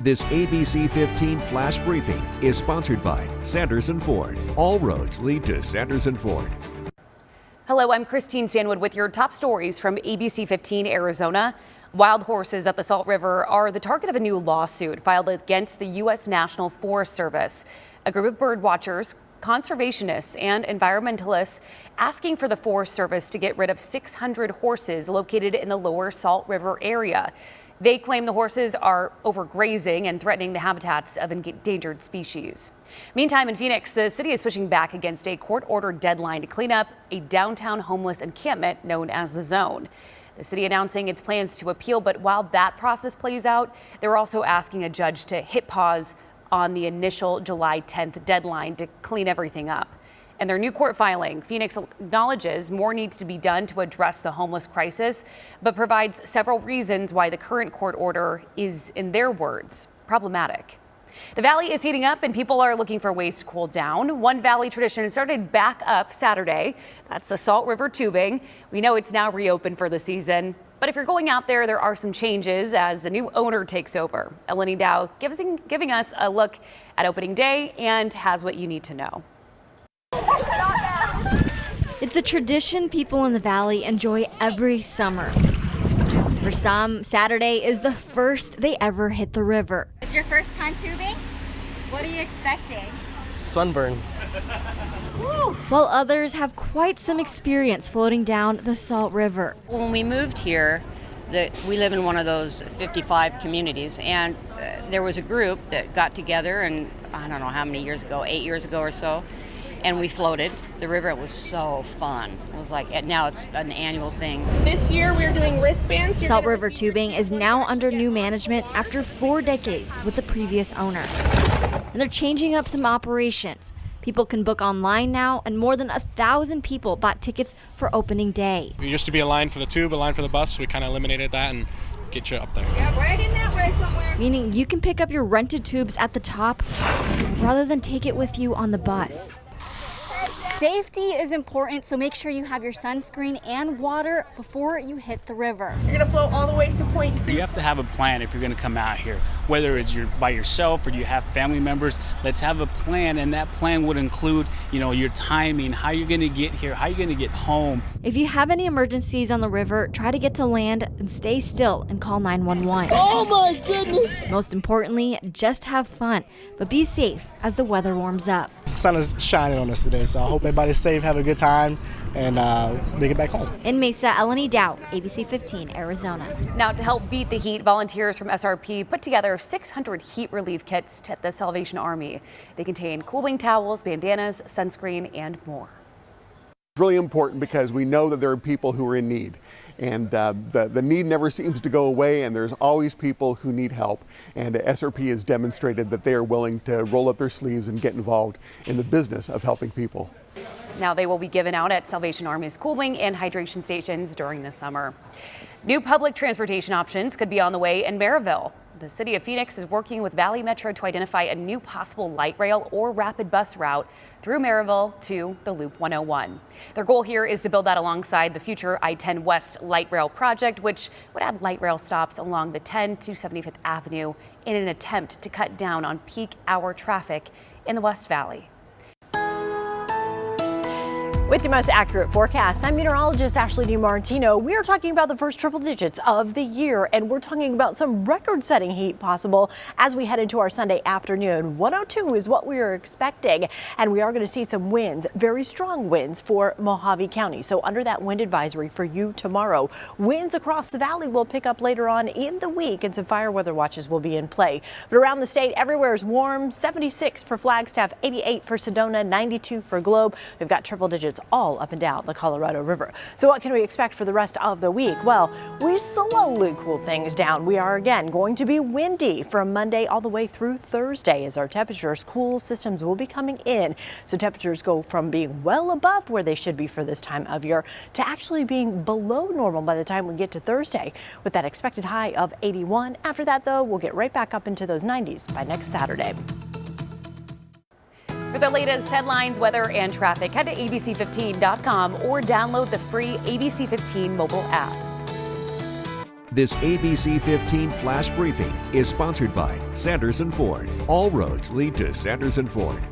This ABC15 Flash Briefing is sponsored by Sanderson Ford. All roads lead to Sanderson Ford. Hello, I'm Christine Stanwood with your top stories from ABC15 Arizona. Wild horses at the Salt River are the target of a new lawsuit filed against the U.S. National Forest Service. A group of bird watchers, conservationists, and environmentalists asking for the Forest Service to get rid of 600 horses located in the lower Salt River area. They claim the horses are overgrazing and threatening the habitats of endangered species. Meantime, in Phoenix, the city is pushing back against a court-ordered deadline to clean up a downtown homeless encampment known as the Zone. The city announcing its plans to appeal, but while that process plays out, they're also asking a judge to hit pause on the initial July 10th deadline to clean everything up. In their new court filing, Phoenix acknowledges more needs to be done to address the homeless crisis, but provides several reasons why the current court order is, in their words, problematic. The valley is heating up and people are looking for ways to cool down. One valley tradition started back up Saturday. That's the Salt River tubing. We know it's now reopened for the season. But if you're going out there, there are some changes as the new owner takes over. Eleni Dow giving us a look at opening day and has what you need to know. It's a tradition people in the valley enjoy every summer. For some, Saturday is the first they ever hit the river. It's your first time tubing? What are you expecting? Sunburn. While others have quite some experience floating down the Salt River. When we moved here, we live in one of those 55 communities, and there was a group that got together, and I don't know how many years ago, 8 years ago or so, and we floated the river. It was so fun. It was like, now it's an annual thing. This year we're doing wristbands. Salt River Tubing is now under new management after 4 decades with the previous owner. And they're changing up some operations. People can book online now, and more than 1,000 people bought tickets for opening day. There used to be a line for the tube, a line for the bus. We kind of eliminated that and get you up there. Yeah, right in that way somewhere. Meaning you can pick up your rented tubes at the top rather than take it with you on the bus. Safety is important, so make sure you have your sunscreen and water before you hit the river. You're gonna float all the way to point 2. You have to have a plan if you're going to come out here, whether it's by yourself or you have family members. Let's have a plan, and that plan would include, your timing, how you're going to get here, how you're going to get home. If you have any emergencies on the river, try to get to land and stay still and call 911. Oh my goodness! Most importantly, just have fun, but be safe as the weather warms up. The sun is shining on us today, so I hope everybody's safe, have a good time, and make it back home. In Mesa, Eleni Dow, ABC15 Arizona. Now, to help beat the heat, volunteers from SRP put together 600 heat relief kits at the Salvation Army. They contain cooling towels, bandanas, sunscreen, and more. It's really important because we know that there are people who are in need, and the need never seems to go away, and there's always people who need help, and SRP has demonstrated that they are willing to roll up their sleeves and get involved in the business of helping people. Now they will be given out at Salvation Army's cooling and hydration stations during the summer. New public transportation options could be on the way in Maryville. The city of Phoenix is working with Valley Metro to identify a new possible light rail or rapid bus route through Maryville to the Loop 101. Their goal here is to build that alongside the future I-10 West light rail project, which would add light rail stops along the 10 to 75th Avenue in an attempt to cut down on peak hour traffic in the West Valley. With your most accurate forecast, I'm meteorologist Ashley DiMartino. We are talking about the first triple digits of the year, and we're talking about some record-setting heat possible as we head into our Sunday afternoon. 102 is what we are expecting, and we are going to see some winds, very strong winds for Mojave County. So under that wind advisory for you tomorrow, winds across the valley will pick up later on in the week, and some fire weather watches will be in play. But around the state, everywhere is warm. 76 for Flagstaff, 88 for Sedona, 92 for Globe. We've got triple digits all up and down the Colorado River. So what can we expect for the rest of the week? Well, we slowly cool things down. We are again going to be windy from Monday all the way through Thursday as our temperatures cool systems will be coming in. So temperatures go from being well above where they should be for this time of year to actually being below normal by the time we get to Thursday with that expected high of 81. After that, though, we'll get right back up into those 90s by next Saturday. For the latest headlines, weather, and traffic, head to abc15.com or download the free ABC15 mobile app. This ABC15 Flash Briefing is sponsored by Sanderson Ford. All roads lead to Sanderson Ford.